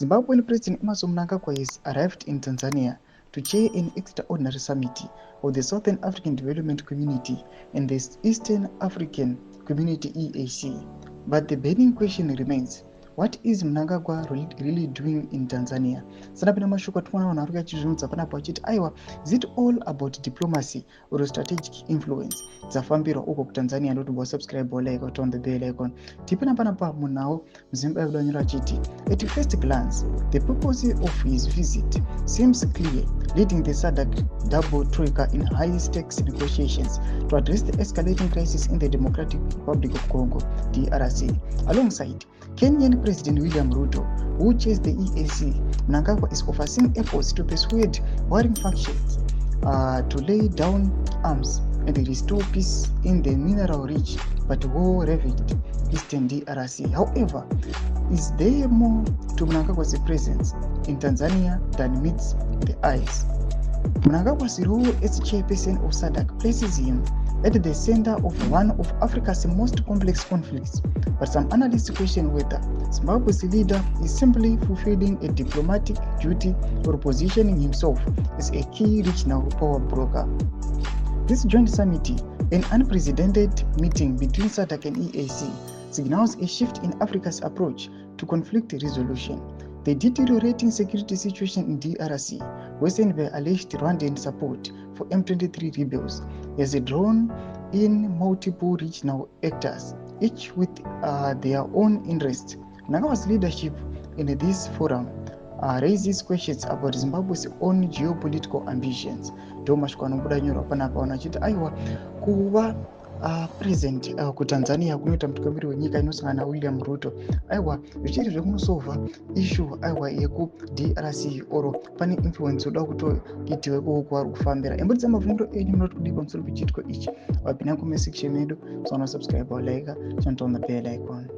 Zimbabwean President Emmerson Mnangagwa has arrived in Tanzania to chair an extraordinary summit of the Southern African Development Community and the Eastern African Community EAC. But the burning question remains, what is Mnangagwa really doing in Tanzania? Sanapina mashoko atinoona vanhu vari kachizvinudza panapo achiti aiwa, is it all about diplomacy or strategic influence? Dzafambirwa uko kutanzania ndotombo subscribe like on the bell icon. Tipina panapa munhawo Mzimba kudanyura achiti, at first glance, the purpose of his visit seems clear, leading the SADC double troika in high-stakes negotiations to address the escalating crisis in the Democratic Republic of Congo, DRC. Alongside Kenyan President William Ruto, who chairs the EAC, Mnangagwa is overseeing efforts to persuade warring factions to lay down arms and restore peace in the mineral-rich but war-ravaged Eastern DRC. However, is there more to Mnangagwa's presence in Tanzania than meets the eyes? Mnangagwa's role as chairperson of SADC places him at the center of one of Africa's most complex conflicts, but some analysts question whether Zimbabwe's leader is simply fulfilling a diplomatic duty or positioning himself as a key regional power broker. This joint summit, an unprecedented meeting between SADC and EAC, signals a shift in Africa's approach to conflict resolution. The deteriorating security situation in DRC, worsened by alleged Rwandan support for M23 rebels, has drawn in multiple regional actors, each with their own interests. Mnangagwa's leadership in this forum raises questions about Zimbabwe's own geopolitical ambitions. Domashko anobuda nyora panapa vanachiti aiwa kuva present kutanzania kunoita mutungamiri wenyika inosangana naWilliam Ruto aiwa zvichiri zvekunosovha issue aiwa yekudrc oro pane influence oda kutoitiwe kuko kwaari kufambira. Embudisa mabvunuro enyu munoti kudii pamusoro pechiitiko ichi. Wapinda comment section medu, so subscribe or like, turn on the bell icon.